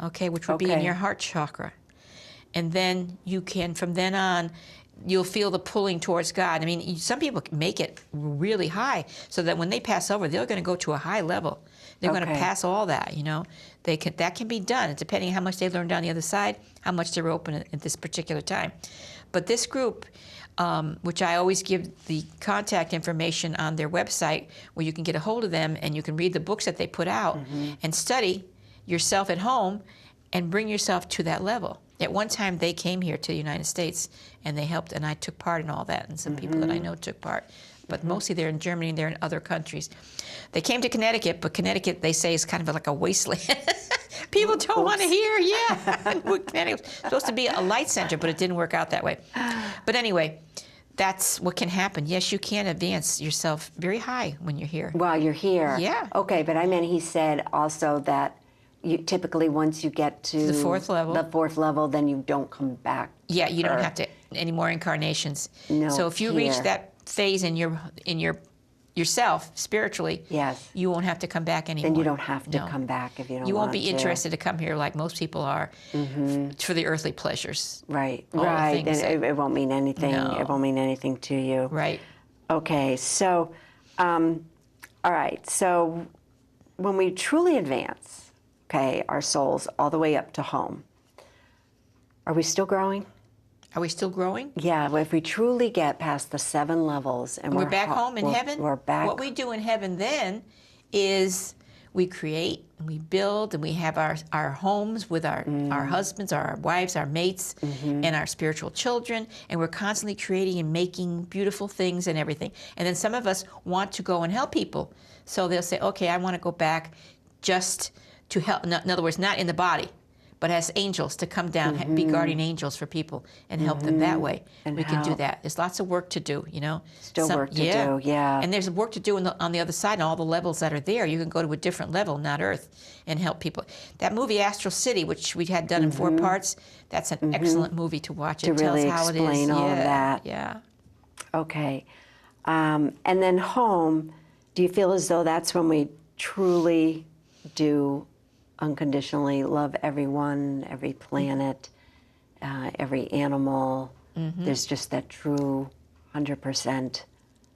okay, which would be in your heart chakra. And then you can, from then on, you'll feel the pulling towards God. I mean, some people make it really high so that when they pass over, they're going to go to a high level. They're going to pass all that, you know. That can be done, depending on how much they learn down the other side, how much they're open at this particular time. But this group, which I always give the contact information on their website, where you can get a hold of them and you can read the books that they put out and study yourself at home and bring yourself to that level. At one time, they came here to the United States, and they helped, and I took part in all that, and some people that I know took part. But mostly they're in Germany and they're in other countries. They came to Connecticut, but Connecticut, they say, is kind of like a wasteland. People don't want to hear, Connecticut's supposed to be a light center, but it didn't work out that way. But anyway, that's what can happen. Yes, you can advance yourself very high when you're here. While you're here. Yeah. Okay, but I meant he said also that you typically once you get to the 4th level, then you don't come back. Yeah, you don't have to any more incarnations. No. So if you reach that phase in yourself spiritually, yes, you won't have to come back anymore. Then you don't have to come back if you don't want to. You won't be interested to come here like most people are for the earthly pleasures. Right, All right. And it won't mean anything. No. It won't mean anything to you. Right. Okay, so, all right. So when we truly advance, okay, our souls all the way up to home, are we still growing? Are we still growing? Yeah, well, if we truly get past the 7 levels and we're back home in heaven, we're back. What we do in heaven then is we create and we build and we have our homes with our husbands, our wives, our mates, and our spiritual children, and we're constantly creating and making beautiful things and everything. And then some of us want to go and help people. So they'll say, okay, I want to go back just to help, in other words, not in the body, but as angels to come down, be guardian angels for people and help them that way. And we can do that. There's lots of work to do, you know. Still work to do, yeah. And there's work to do on the other side, and all the levels that are there. You can go to a different level, not Earth, and help people. That movie, Astral City, which we had done in 4 parts, that's an excellent movie to watch. It tells really how it is. explain all of that. Yeah. Okay. And then home, do you feel as though that's when we truly do unconditionally love everyone, every planet, every animal? There's just that true 100%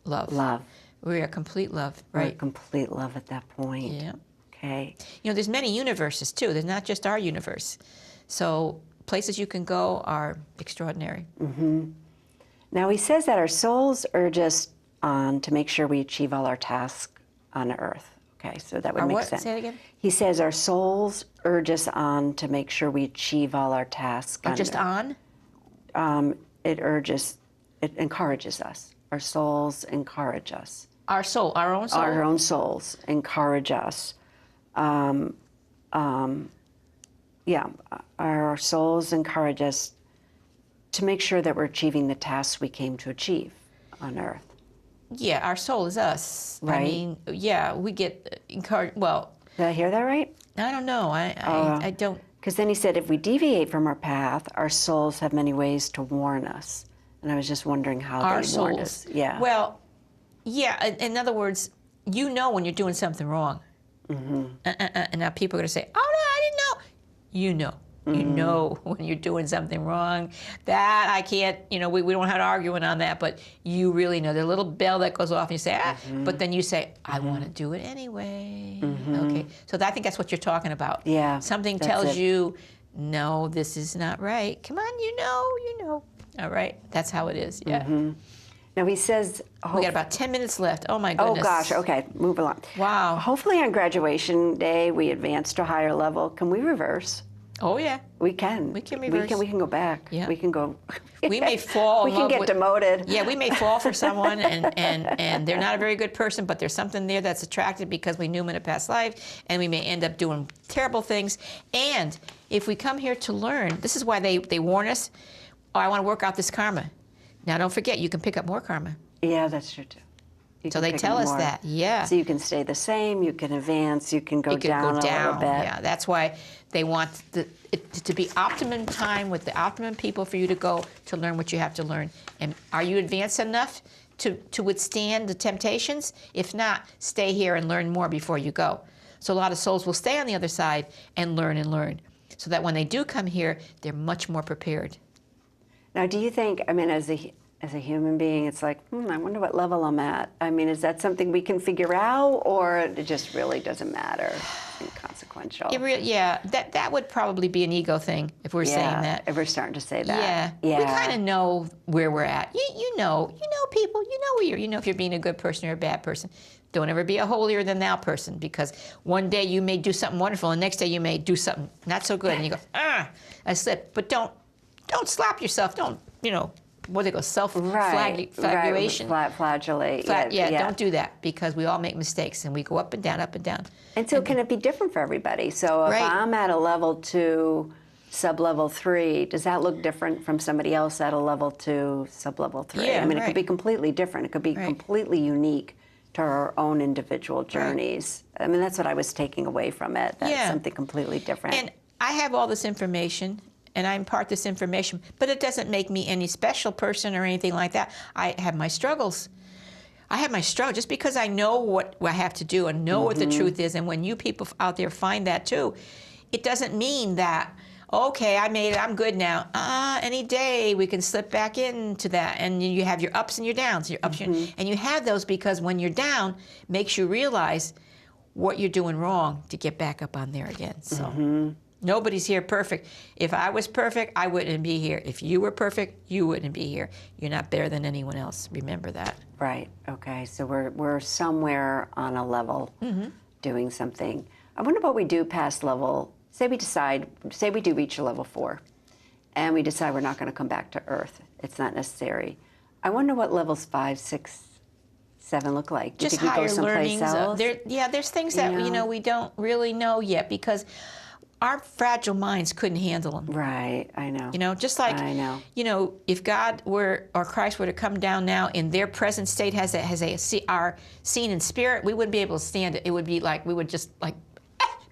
love. We are complete love, right? We're complete love at that point. Yeah. Okay. You know, there's many universes too. There's not just our universe. So places you can go are extraordinary. Now he says that our souls urge us on to make sure we achieve all our tasks on Earth. Okay, so that would make sense. Say it again? He says our souls urge us on to make sure we achieve all our tasks. Just on? It encourages us. Our souls encourage us. Our soul, our own soul? Our own souls encourage us. Yeah, our souls encourage us to make sure that we're achieving the tasks we came to achieve on Earth. Yeah, our soul is us. Right. I mean, yeah, we get encouraged. Well, did I hear that right? I don't know. I don't. Because then he said if we deviate from our path, our souls have many ways to warn us. And I was just wondering how Our they warned souls. us. Yeah. Well, yeah, in other words, you know when you're doing something wrong. And now people are going to say, oh, no, I didn't know. You know. You know when you're doing something wrong. That I can't, you know, we don't have to arguing on that, but you really know. There's a little bell that goes off and you say, but then you say, I want to do it anyway. Okay, so I think that's what you're talking about. Yeah, something that's tells it. you, no, this is not right. Come on, you know. All right, that's how it is, yeah. Now he says... We got about 10 minutes left. Oh, my goodness. Oh, gosh, okay, move along. Wow. Hopefully on graduation day, we advance to a higher level. Can we reverse? Oh, yeah. We can. We can reverse. We can go back. Yeah. We can go. We may fall We in can love get with, demoted. Yeah, we may fall for someone, and they're not a very good person, but there's something there that's attractive because we knew them in a past life, and we may end up doing terrible things. And if we come here to learn, this is why they warn us, oh, I want to work out this karma. Now, don't forget, you can pick up more karma. Yeah, that's true, too. So they tell us that, yeah. So you can stay the same, you can advance, you can go down a little bit. Yeah, that's why they want it to be optimum time with the optimum people for you to go to learn what you have to learn. And are you advanced enough to withstand the temptations? If not, stay here and learn more before you go. So a lot of souls will stay on the other side and learn, so that when they do come here, they're much more prepared. Now, do you think, I mean, as a human being, it's like, I wonder what level I'm at. I mean, is that something we can figure out, or it just really doesn't matter? Inconsequential. Yeah, that would probably be an ego thing if we're saying that. If we're starting to say that. Yeah. We kind of know where we're at. You know people. You know where you know if you're being a good person or a bad person. Don't ever be a holier than thou person, because one day you may do something wonderful, and the next day you may do something not so good, and you go, I slipped. But don't slap yourself. Don't, what they go, self-flagellation? Flagellate. Don't do that, because we all make mistakes, and we go up and down, up and down. And so can it be different for everybody? So if I'm at a level 2, sub-level 3, does that look different from somebody else at a level 2, sub-level 3? Yeah, I mean, it could be completely different. It could be completely unique to our own individual journeys. I mean, that's what I was taking away from it, that's something completely different. And I have all this information, and I impart this information, but it doesn't make me any special person or anything like that. I have my struggles. Just because I know what I have to do and know what the truth is, and when you people out there find that too, it doesn't mean that, okay, I made it, I'm good now. Any day we can slip back into that, and you have your ups and your downs, and you have those because when you're down, makes you realize what you're doing wrong to get back up on there again. So. Nobody's here perfect. If I was perfect, I wouldn't be here. If you were perfect, you wouldn't be here. You're not better than anyone else. Remember that. Right. Okay. So we're somewhere on a level doing something. I wonder what we do past level. Say we do reach a level 4, and we decide we're not going to come back to Earth. It's not necessary. I wonder what levels 5, 6, 7 look like. Do you Just think we higher go someplace learnings. else? There's things that we don't really know yet, because our fragile minds couldn't handle them. Right, I know. Just like, I know. If God or Christ were to come down now in their present state are seen in spirit, we wouldn't be able to stand it. It would be like, we would just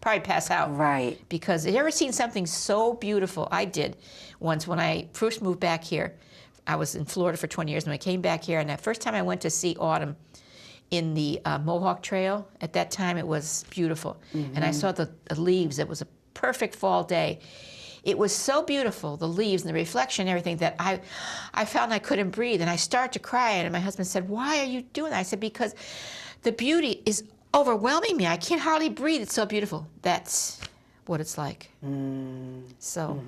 probably pass out. Right. Because have you ever seen something so beautiful? I did once when I first moved back here. I was in Florida for 20 years, and I came back here, and that first time I went to see autumn in the Mohawk Trail, at that time it was beautiful. And I saw the leaves. It was a perfect fall day. It was so beautiful, the leaves and the reflection and everything, that I found I couldn't breathe, and I started to cry, and my husband said, "Why are you doing that?" I said, "Because the beauty is overwhelming me. I can't hardly breathe. It's so beautiful." That's what it's like. So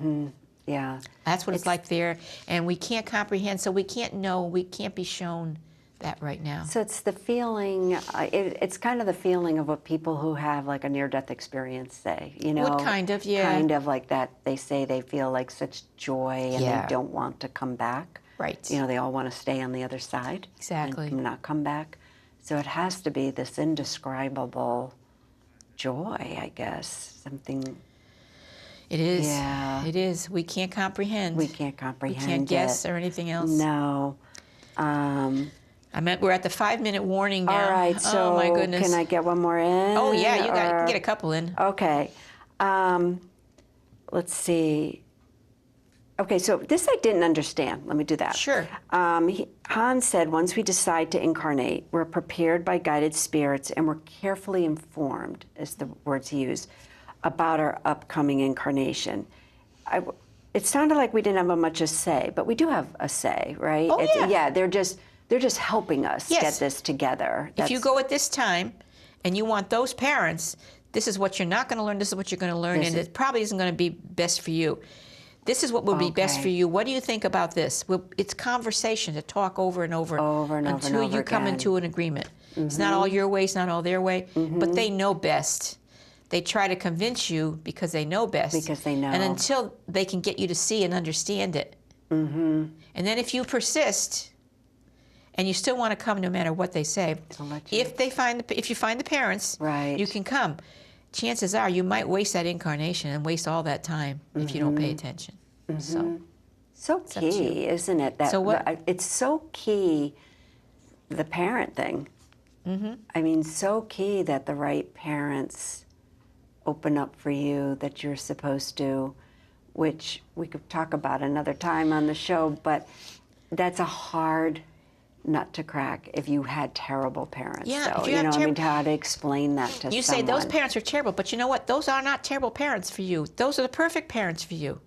yeah, that's what it's like there, and we can't comprehend, so we can't know, we can't be shown that right now. So it's the feeling, it's kind of the feeling of what people who have like a near-death experience say, What kind of, Kind of like that. They say they feel like such joy, and they don't want to come back. Right. They all want to stay on the other side. Exactly. And not come back. So it has to be this indescribable joy, I guess. Something. It is. Yeah. It is. We can't comprehend. We can't comprehend. We can't guess or anything else. No. We're at the 5-minute warning now. All right, so oh my goodness. Can I get one more in? Oh yeah, you can get a couple in. Okay. Let's see. Okay, so this I didn't understand. Let me do that. Sure. Hans said, once we decide to incarnate, we're prepared by guided spirits, and we're carefully informed, is the words he used, about our upcoming incarnation. It sounded like we didn't have much to say, but we do have a say, right? Oh, yeah. They're just helping us get this together. If you go at this time and you want those parents, this is what you're not going to learn, this is what you're going to learn, and it probably isn't going to be best for you. This is what will be best for you. What do you think about this? It's conversation to talk over and over until you come into an agreement. It's not all your way, it's not all their way, but they know best. they try to convince you because they know best. Because they know. And until they can get you to see and understand it. Mm-hmm. And then if you persist, and you still want to come no matter what they say, if you find the parents, right, you can come. Chances are you might waste that incarnation and waste all that time if you don't pay attention. So key, isn't it? That so what? It's so key, the parent thing. I mean, so key that the right parents open up for you, that you're supposed to, which we could talk about another time on the show, but that's a hard nut to crack if you had terrible parents. Yeah, so, if you have know, I mean, how to explain that to someone. You say those parents are terrible, but you know what? Those are not terrible parents for you. Those are the perfect parents for you.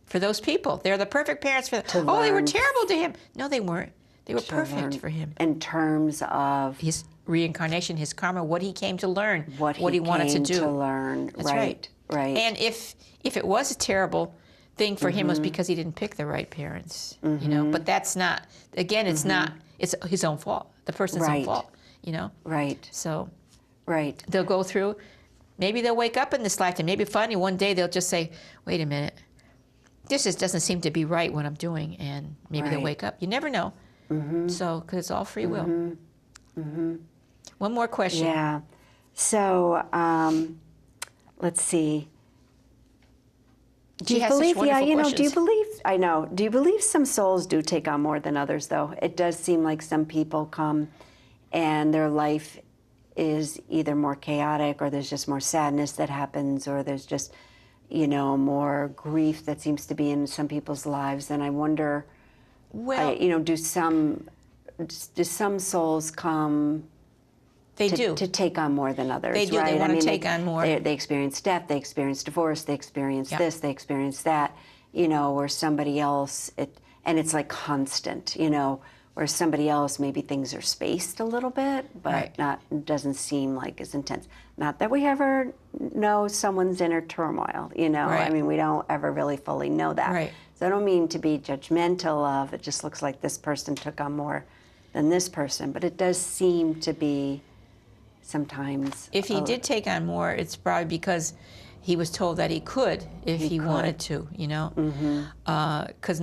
For those people, they're the perfect parents for them. Oh, they were terrible to him. No, they weren't. They were perfect for him. In terms of his reincarnation, his karma, what he came to learn, what he wanted to do. To learn. That's right. And if it was a terrible thing for him, was because he didn't pick the right parents. You know, but that's not. Again, it's not. It's his own fault. The person's own fault. You know. Right. So. Right. They'll go through. Maybe they'll wake up in this lifetime. Maybe finally one day they'll just say, "Wait a minute. This just doesn't seem to be right what I'm doing," and maybe they'll wake up. You never know. So, because it's all free will. One more question. Yeah. So, let's see. Do you believe? Yeah, you know. Do you believe? I know. Do you believe some souls do take on more than others? Though it does seem like some people come, and their life is either more chaotic, or there's just more sadness that happens, or there's just, you know, more grief that seems to be in some people's lives. And I wonder, well, you know, do some souls come? They to, do. To take on more than others. They do. Right? They want to take on more. They experience death, they experience divorce, they experience this, they experience that, you know, or somebody else, and it's like constant, you know, where somebody else, maybe things are spaced a little bit, but doesn't seem like as intense. Not that we ever know someone's inner turmoil, you know. I mean, we don't ever really fully know that. Right. So I don't mean to be judgmental of, it just looks like this person took on more than this person, but it does seem to be sometimes. If he did take on more, it's probably because he was told that he could if he wanted to, you know? Because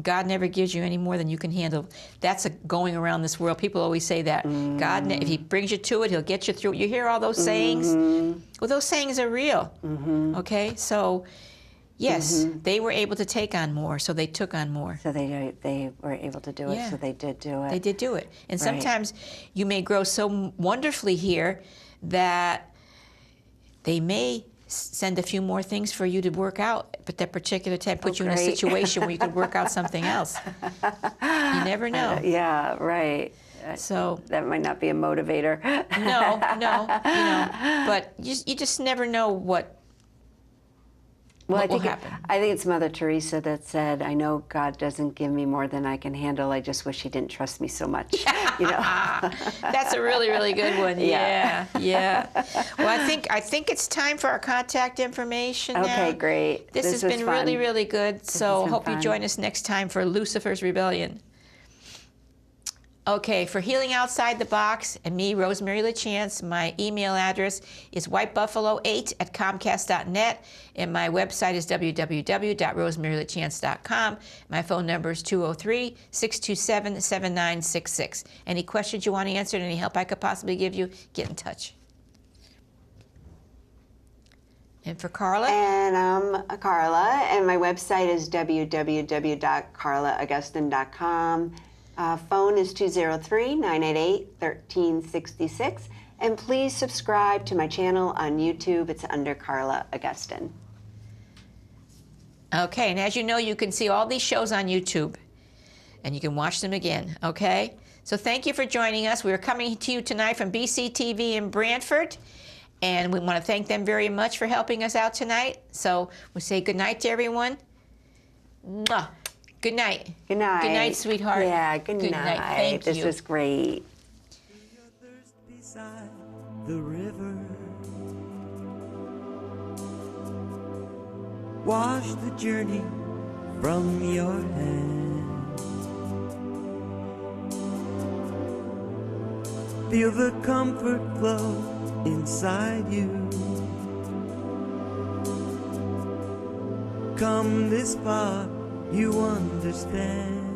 God never gives you any more than you can handle. That's going around this world. People always say that. God, if he brings you to it, he'll get you through it. You hear all those sayings? Well, those sayings are real, okay? So, yes, they were able to take on more, so they took on more. So they were able to do it, so they did do it. They did do it. And sometimes you may grow so wonderfully here that they may send a few more things for you to work out, but that particular time put you in a situation where you could work out something else. You never know. Yeah, right. So that might not be a motivator. No, you know, but you just never know what will happen. I think it's Mother Teresa that said, "I know God doesn't give me more than I can handle. I just wish He didn't trust me so much." You know, that's a really, really good one. Yeah. Well, I think it's time for our contact information now. Okay, great. This has been really, really good. So hope you join us next time for Lucifer's Rebellion. Okay, for Healing Outside the Box and me, Rosemary LaChance, my email address is whitebuffalo8@comcast.net, and my website is www.rosemarylachance.com. My phone number is 203-627-7966. Any questions you want answered, any help I could possibly give you, get in touch. And for Carla? And I'm Carla, and my website is www.carlaaugustyn.com. Phone is 203-988-1366. And please subscribe to my channel on YouTube. It's under Carla Augustyn. Okay, and as you know, you can see all these shows on YouTube, and you can watch them again, okay? So thank you for joining us. We're coming to you tonight from BCTV in Brantford, and we want to thank them very much for helping us out tonight. So we say good night to everyone. Mwah. Good night. Good night. Good night, sweetheart. Yeah, good night. Thank you. This was great. Your thirst beside the river. Wash the journey from your hands. Feel the comfort flow inside you. come this far, you understand.